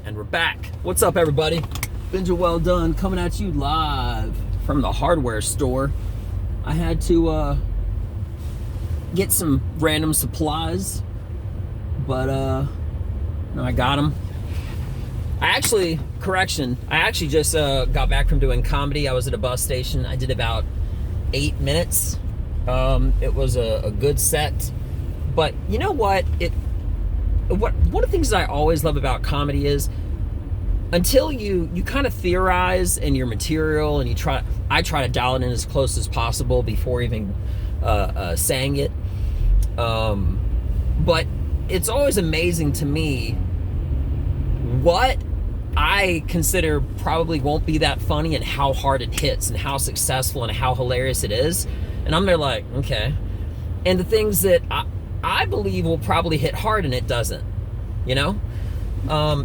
And we're back. What's up, everybody? Benja Well Done coming at you live from the hardware store. I had to get some random supplies, but no, I got them. I actually just got back from doing comedy. I was at a bus station. I did about 8 minutes. It was a good set, but you know what? One of the things that I always love about comedy is until you kind of theorize in your material and I try to dial it in as close as possible before even saying it. But it's always amazing to me what I consider probably won't be that funny and how hard it hits and how successful and how hilarious it is. And I'm there like, okay. And the things that I believe will probably hit hard and it doesn't, you know?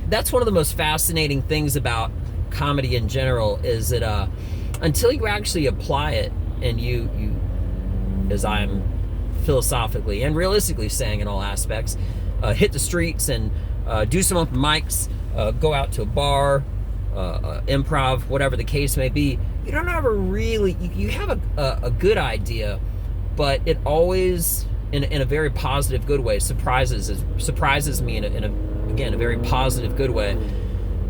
That's one of the most fascinating things about comedy in general is that until you actually apply it and you as I'm philosophically and realistically saying in all aspects, hit the streets and do some open mics, go out to a bar, improv, whatever the case may be, you don't ever really, you have a good idea, but it always, in a very positive, good way, surprises me in a very positive, good way,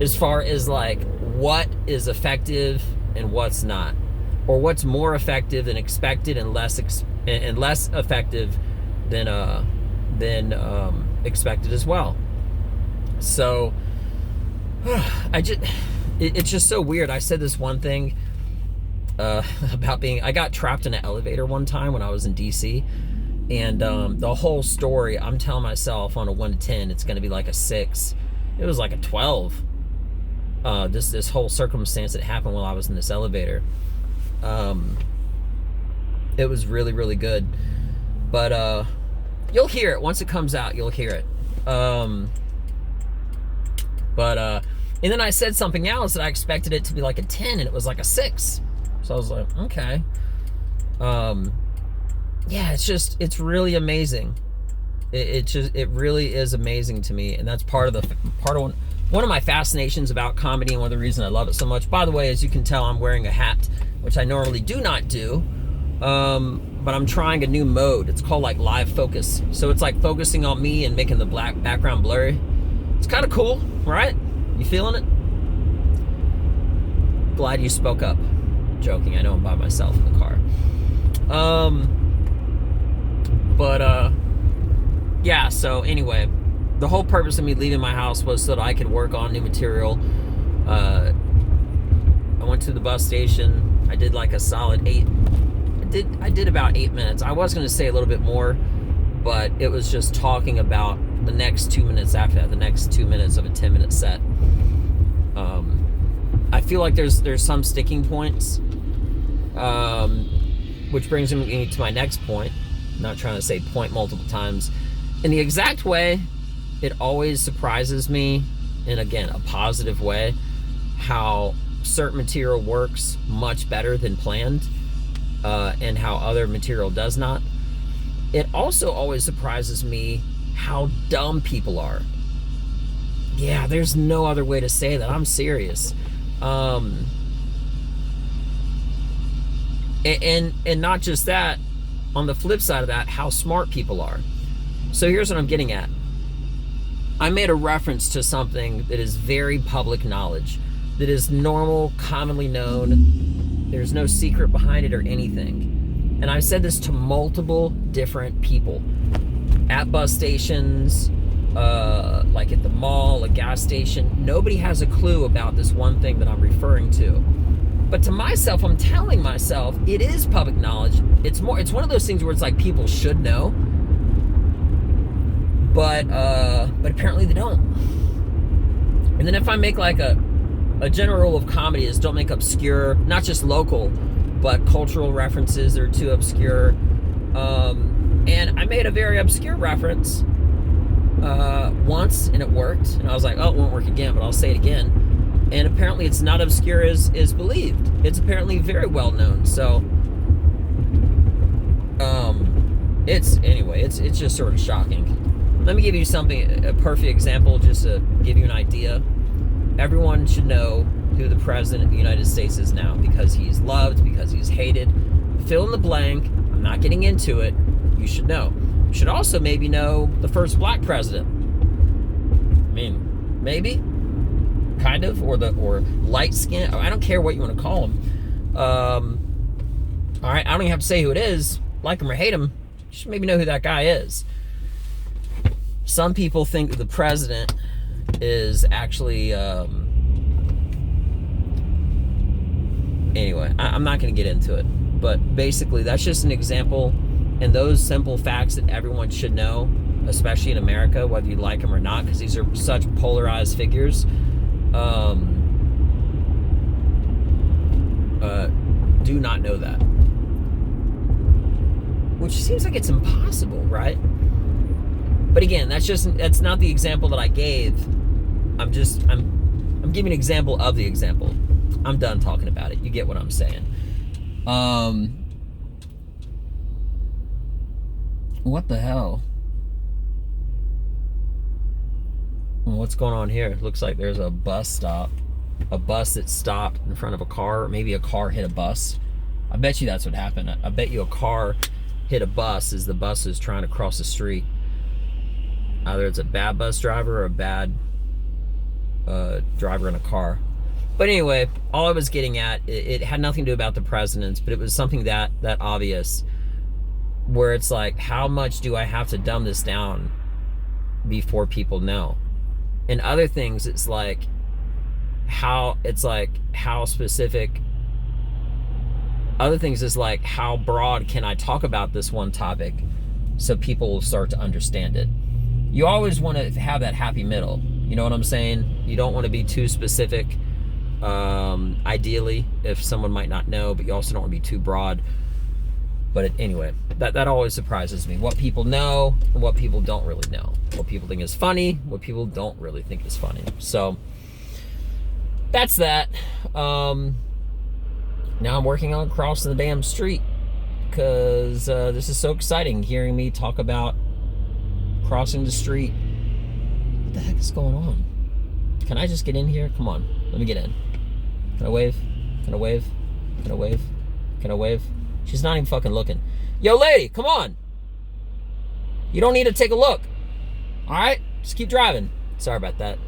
as far as like what is effective and what's not, or what's more effective than expected and less effective than expected as well. So it's just so weird. I said this one thing about I got trapped in an elevator one time when I was in DC. And the whole story, I'm telling myself on a 1 to 10, it's going to be like a 6. It was like a 12. This whole circumstance that happened while I was in this elevator. It was really, really good. But you'll hear it. Once it comes out, you'll hear it. And then I said something else that I expected it to be like a 10, and it was like a 6. So I was like, okay. Yeah, it's really amazing. It really is amazing to me, and that's part of one of my fascinations about comedy, and one of the reasons I love it so much. By the way, as you can tell, I'm wearing a hat, which I normally do not do, but I'm trying a new mode. It's called like live focus, so it's like focusing on me and making the black background blurry. It's kind of cool, right? You feeling it? Glad you spoke up. Joking, I know I'm by myself in the car. Yeah, so anyway, the whole purpose of me leaving my house was so that I could work on new material. I went to the bus station. I did like a solid 8. I did about 8 minutes. I was going to say a little bit more, but it was just talking about the next 2 minutes after that, the next 2 minutes of a 10-minute set. I feel like there's some sticking points, which brings me to my next point. I'm not trying to say point multiple times. In the exact way, it always surprises me, in again, a positive way, how certain material works much better than planned, and how other material does not. It also always surprises me how dumb people are. Yeah, there's no other way to say that. I'm serious. And not just that, on the flip side of that, how smart people are. So here's what I'm getting at. I made a reference to something that is very public knowledge, that is normal, commonly known. There's no secret behind it or anything. And I've said this to multiple different people at bus stations, like at the mall, a gas station. Nobody has a clue about this one thing that I'm referring to. But to myself, I'm telling myself it is public knowledge. It's one of those things where it's like people should know, but apparently they don't. And then if I make like a general rule of comedy is don't make obscure, not just local, but cultural references that are too obscure. And I made a very obscure reference once, and it worked. And I was like, oh, it won't work again, but I'll say it again. And apparently it's not obscure as believed. It's apparently very well known. So it's just sort of shocking. Let me give you something, a perfect example, just to give you an idea. Everyone should know who the president of the United States is now, because he's loved, because he's hated. Fill in the blank. I'm not getting into it. You should know. You should also maybe know the first black president. I mean, maybe, kind of, or light skin. I don't care what you want to call him. All right, I don't even have to say who it is. Like him or hate him, you should maybe know who that guy is. Some people think that the president is actually, anyway, I'm not going to get into it. But basically, that's just an example. And those simple facts that everyone should know, especially in America, whether you like them or not, because these are such polarized figures, do not know that. Which seems like it's impossible, right? But again, that's not the example that I gave. I'm giving an example of the example. I'm done talking about it. You get what I'm saying. What the hell? What's going on here? It looks like there's a bus stop. A bus that stopped in front of a car. Maybe a car hit a bus. I bet you that's what happened. I bet you a car hit a bus as the bus is trying to cross the street. Either it's a bad bus driver or a bad driver in a car. But anyway, all I was getting at, it had nothing to do about the presidents, but it was something that obvious, where it's like, how much do I have to dumb this down before people know? And other things, it's like how specific. Other things is like, how broad can I talk about this one topic so people will start to understand it? You always want to have that happy middle. You know what I'm saying? You don't want to be too specific, ideally, if someone might not know, but you also don't want to be too broad. But anyway, that always surprises me. What people know and what people don't really know. What people think is funny, what people don't really think is funny. So, that's that. Now I'm working on crossing the damn street, because this is so exciting, hearing me talk about crossing the street. What the heck is going on? Can I just get in here? Come on, let me get in. Can I wave? Can I wave? Can I wave? Can I wave? She's not even fucking looking. Yo, lady, come on. You don't need to take a look. All right? Just keep driving. Sorry about that.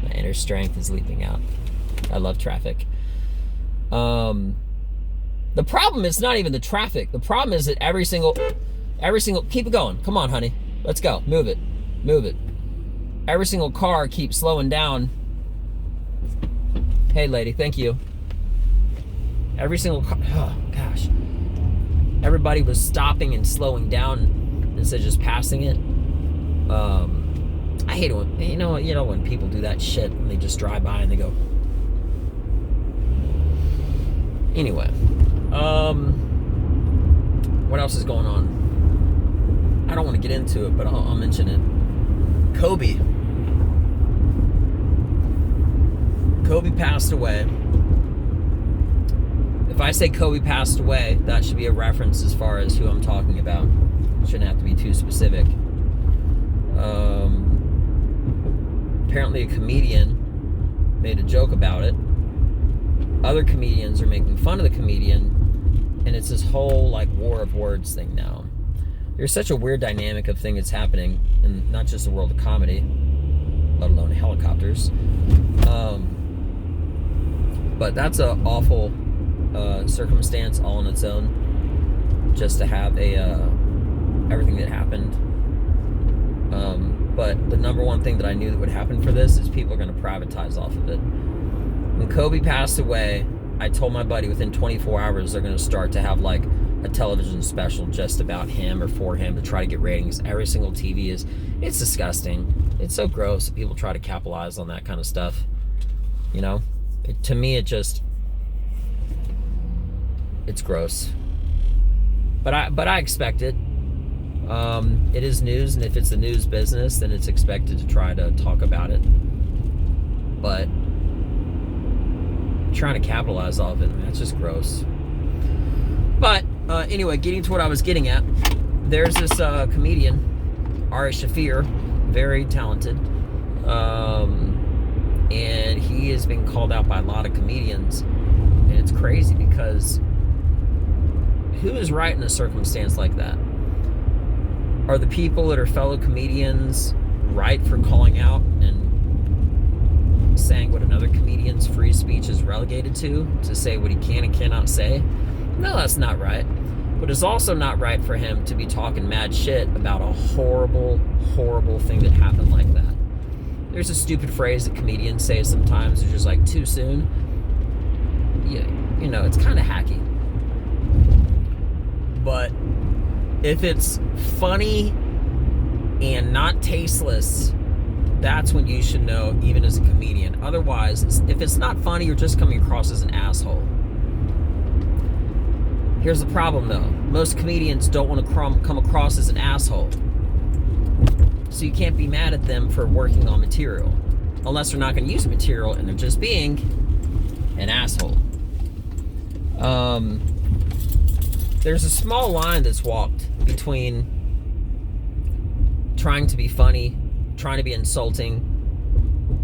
My inner strength is leaping out. I love traffic. The problem is not even the traffic. The problem is that every single, keep it going. Come on, honey. Let's go. Move it. Move it. Every single car keeps slowing down. Hey, lady, thank you. Every single car, oh gosh. Everybody was stopping and slowing down instead of just passing it. I hate it when, you know when people do that shit, and they just drive by and they go. Anyway, what else is going on? I don't want to get into it, but I'll mention it. Kobe passed away. If I say Kobe passed away, that should be a reference as far as who I'm talking about. Shouldn't have to be too specific. Apparently a comedian made a joke about it. Other comedians are making fun of the comedian, and it's this whole like war of words thing now. There's such a weird dynamic of thing that's happening in not just the world of comedy, let alone helicopters. But that's an awful circumstance all on its own, just to have everything that happened. But the number one thing that I knew that would happen for this is people are going to privatize off of it. When Kobe passed away, I told my buddy within 24 hours they're going to start to have like a television special just about him or for him to try to get ratings. Every single TV it's disgusting. It's so gross that people try to capitalize on that kind of stuff. You know? To me, it's gross. But I expect it. It is news, and if it's the news business, then it's expected to try to talk about it. But trying to capitalize off it, that's just gross. But anyway, getting to what I was getting at, there's this comedian, Ari Shaffir, very talented. And he has been called out by a lot of comedians. And it's crazy because who is right in a circumstance like that? Are the people that are fellow comedians right for calling out and saying what another comedian's free speech is relegated to say what he can and cannot say? No, that's not right. But it's also not right for him to be talking mad shit about a horrible, horrible thing that happened like that. There's a stupid phrase that comedians say sometimes, it's just like, too soon. Yeah, you know, it's kind of hacky. But if it's funny and not tasteless, that's when you should know, even as a comedian. Otherwise, if it's not funny, you're just coming across as an asshole. Here's the problem, though. Most comedians don't want to come across as an asshole. So you can't be mad at them for working on material. Unless they're not going to use the material and they're just being an asshole. There's a small line that's walked between trying to be funny, trying to be insulting,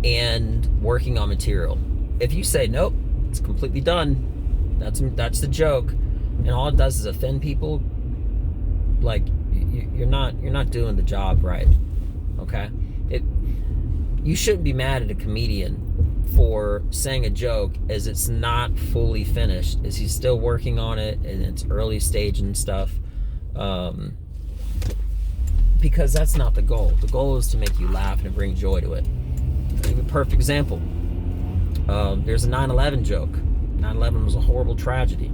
and working on material. If you say, nope, it's completely done, that's the joke, and all it does is offend people, like, you're not doing the job right, okay? You shouldn't be mad at a comedian for saying a joke as it's not fully finished, as he's still working on it in its early stage and stuff, because that's not the goal. The goal is to make you laugh and bring joy to it. I'll give you a perfect example. There's a 9/11 joke. 9/11 was a horrible tragedy.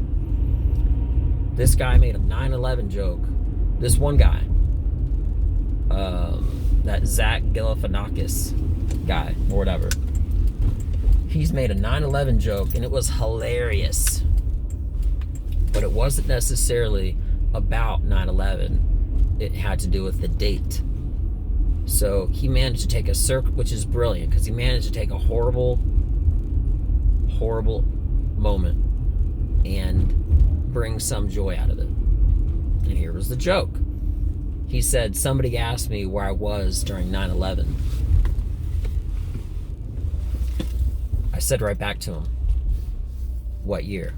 This guy made a 9/11 joke. This one guy, that Zach Galifianakis guy or whatever, he's made a 9/11 joke and it was hilarious, but it wasn't necessarily about 9/11. It had to do with the date. So he managed to take a which is brilliant, because he managed to take a horrible moment and bring some joy out of it. And here was the joke. He said, somebody asked me where I was during 9/11. I said right back to him, what year?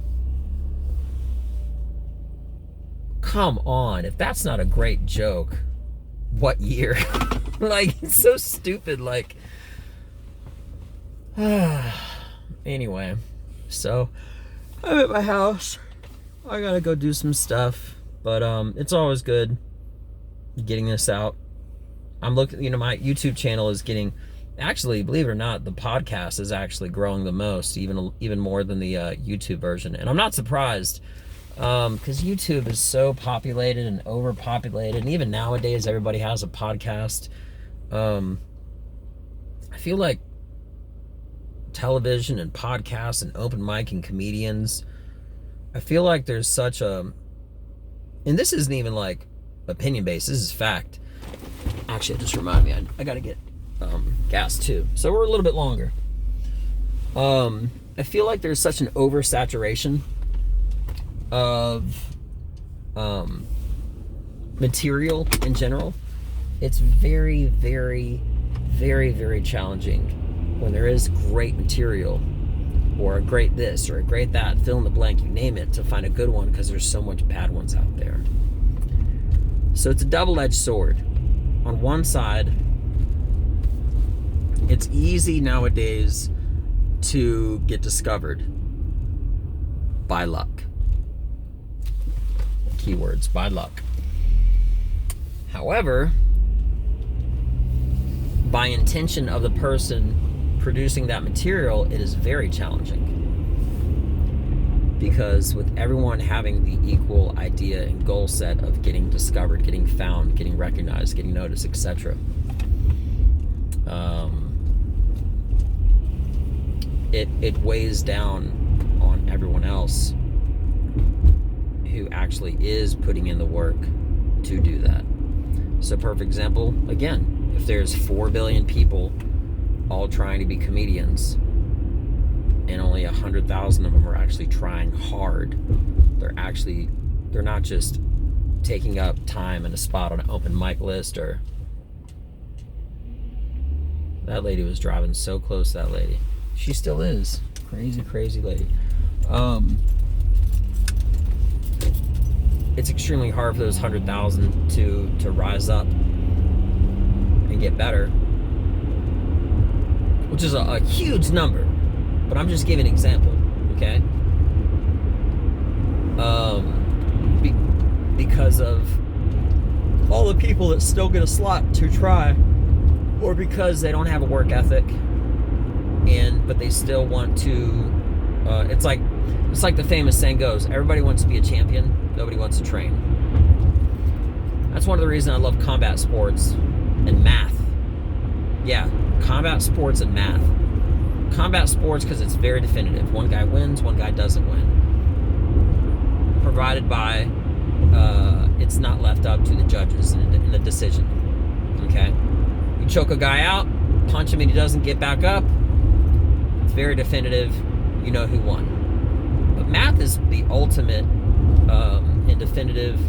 Come on, if that's not a great joke, what year? Like, it's so stupid, like, anyway, so I'm at my house. I gotta go do some stuff, but it's always good getting this out. I'm looking, my YouTube channel is getting, actually, believe it or not, the podcast is actually growing the most, even more than the YouTube version, and I'm not surprised, because YouTube is so populated and overpopulated, and even nowadays everybody has a podcast. I feel like television and podcasts and open mic and comedians, I feel like there's such a, and this isn't even like opinion based, this is fact. Actually, it just reminded me, I gotta get gas too, so we're a little bit longer. I feel like there's such an oversaturation of material in general. It's very, very, very, very challenging when there is great material, or a great this, or a great that, fill in the blank, you name it, to find a good one, because there's so much bad ones out there. So it's a double-edged sword. On one side, it's easy nowadays to get discovered by luck. Keywords, by luck. However, by intention of the person producing that material, it is very challenging, because with everyone having the equal idea and goal set of getting discovered, getting found, getting recognized, getting noticed, etc., it weighs down on everyone else who actually is putting in the work to do that. So, perfect example, again, if there's 4 billion people all trying to be comedians, and only 100,000 of them are actually trying hard, they're not just taking up time and a spot on an open mic list, or That lady was driving so close, that lady. She still is. Crazy, crazy lady. It's extremely hard for those 100,000 to rise up and get better, which is a huge number, but I'm just giving an example, okay? Because of all the people that still get a slot to try, or because they don't have a work ethic, but they still want to. It's like the famous saying goes: everybody wants to be a champion, nobody wants to train. That's one of the reasons I love combat sports and math. Yeah, combat sports and math. Combat sports because it's very definitive. One guy wins, one guy doesn't win. Provided by it's not left up to the judges in the decision. Okay? You choke a guy out, punch him and he doesn't get back up, it's very definitive, you know who won. But math is the ultimate and definitive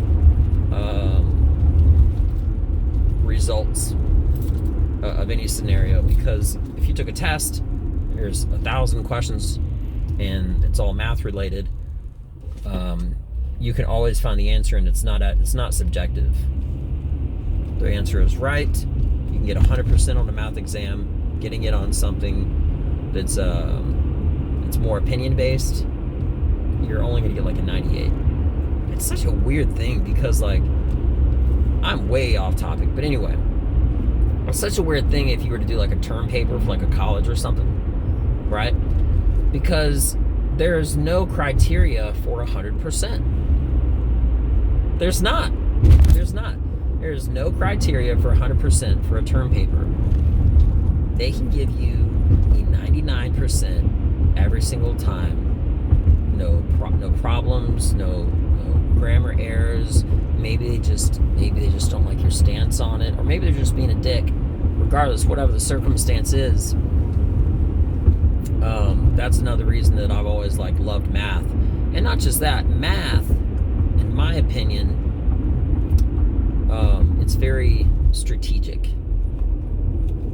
results of any scenario, because if you took a test, there's 1,000 questions and it's all math related, you can always find the answer, and it's not subjective. The answer is right. You can get 100% on a math exam. Getting it on something that's it's more opinion based, you're only going to get like a 98. It's such a weird thing because, like, I'm way off topic, but anyway, it's such a weird thing if you were to do like a term paper for like a college or something, right? Because there's no criteria for 100%. There's not. There's no criteria for 100% for a term paper. They can give you a 99% every single time. No problems, no grammar errors. Maybe they just don't like your stance on it, or maybe they're just being a dick. Regardless, whatever the circumstance is, that's another reason that I've always loved math. And not just that, math, in my opinion, it's very strategic.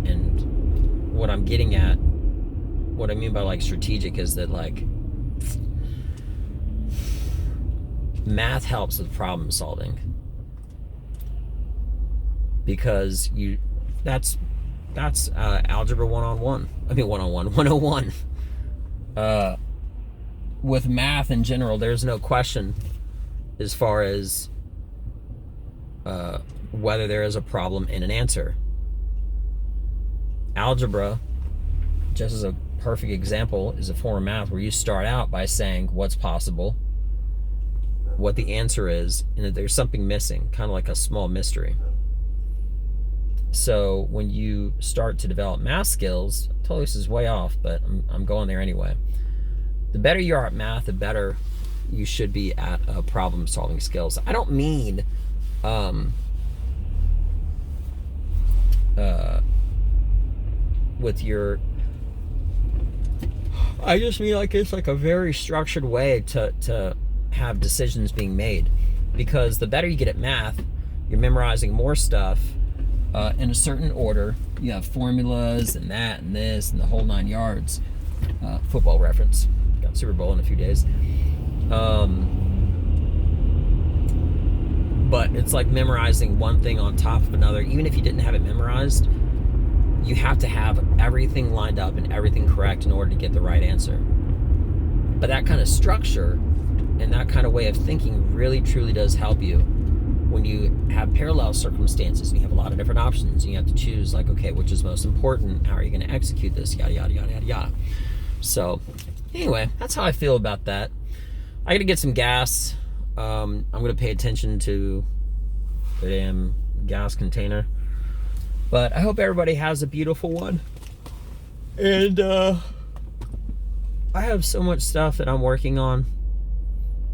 And what I'm getting at, what I mean by strategic, is that math helps with problem solving, because that's algebra 101. With math in general, there's no question as far as whether there is a problem and an answer. Algebra, just as a perfect example, is a form of math where you start out by saying what's possible, what the answer is, and that there's something missing, kind of like a small mystery. So when you start to develop math skills, totally this is way off, but I'm going there anyway. The better you are at math, the better you should be at problem solving skills. I don't mean I just mean it's a very structured way to have decisions being made, because the better you get at math, you're memorizing more stuff in a certain order. You have formulas and that and this and the whole 9 yards. Football reference. Got Super Bowl in a few days. But it's like memorizing one thing on top of another. Even if you didn't have it memorized, you have to have everything lined up and everything correct in order to get the right answer. But that kind of structure and that kind of way of thinking really truly does help you when you have parallel circumstances and you have a lot of different options and you have to choose, okay, which is most important? How are you going to execute this? Yada, yada, yada, yada, yada. So anyway, that's how I feel about that. I got to get some gas. I'm going to pay attention to the damn gas container. But I hope everybody has a beautiful one. And I have so much stuff that I'm working on.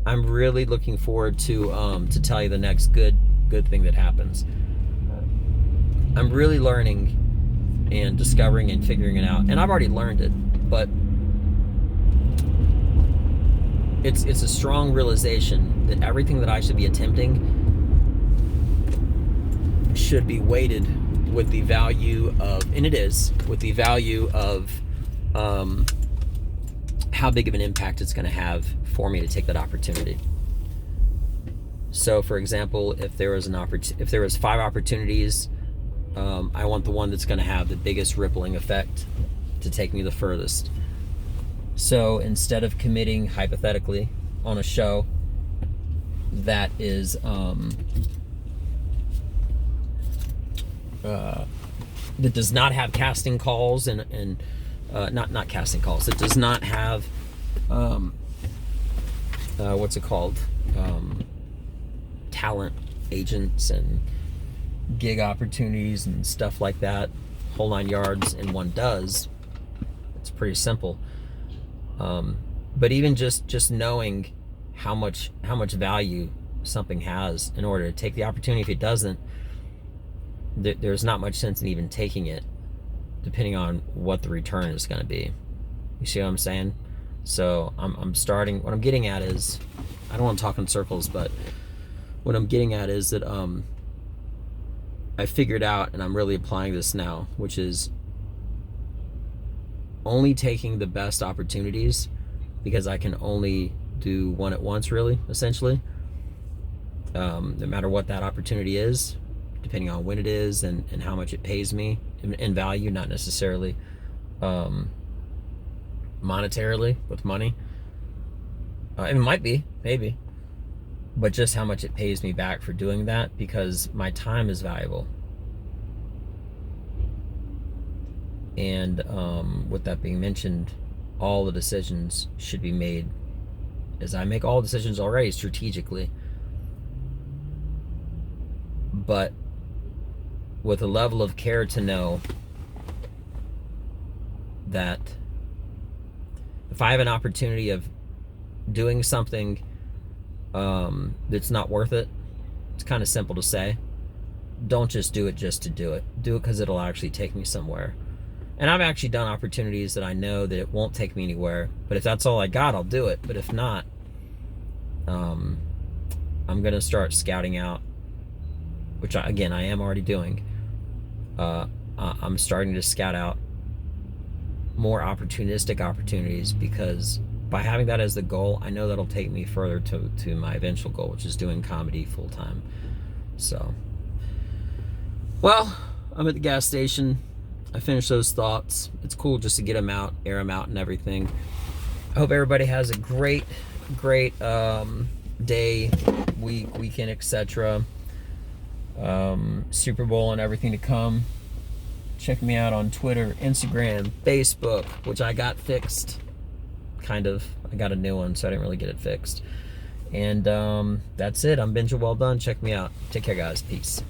I'm really looking forward to tell you the next good thing that happens. I'm really learning and discovering and figuring it out. And I've already learned it, but it's a strong realization that everything that I should be attempting should be weighted with the value of, and it is, with the value of how big of an impact it's going to have for me to take that opportunity. So, for example, if there was if there was 5 opportunities, I want the one that's going to have the biggest rippling effect to take me the furthest. So instead of committing hypothetically on a show that is that does not have casting calls and not casting calls, it does not have what's it called, talent agents and gig opportunities and stuff like that, whole 9 yards, and one does, it's pretty simple. But even just knowing how much value something has in order to take the opportunity, if it doesn't, there's not much sense in even taking it, depending on what the return is going to be. You see what I'm saying? So I'm starting, what I'm getting at is, I don't want to talk in circles, but what I'm getting at is that I figured out, and I'm really applying this now, which is only taking the best opportunities, because I can only do one at once, really, essentially. No matter what that opportunity is, depending on when it is and how much it pays me in value, not necessarily monetarily with money. It might be, maybe, but just how much it pays me back for doing that, because my time is valuable. And with that being mentioned, all the decisions should be made, as I make all decisions already, strategically, but with a level of care to know that if I have an opportunity of doing something that's not worth it, it's kind of simple to say, don't just do it just to do it. Do it because it'll actually take me somewhere. And I've actually done opportunities that I know that it won't take me anywhere, but if that's all I got, I'll do it. But if not, I'm going to start scouting out, which I am already doing. I'm starting to scout out more opportunistic opportunities, because by having that as the goal, I know that'll take me further to my eventual goal, which is doing comedy full time. So, well, I'm at the gas station. I finished those thoughts. It's cool just to get them out, air them out and everything. I hope everybody has a great day, week, weekend, etc. Super Bowl and everything to come. Check me out on Twitter, Instagram, Facebook, which I got fixed. Kind of. I got a new one, so I didn't really get it fixed. And that's it. I'm Benja Well Done. Check me out. Take care, guys. Peace.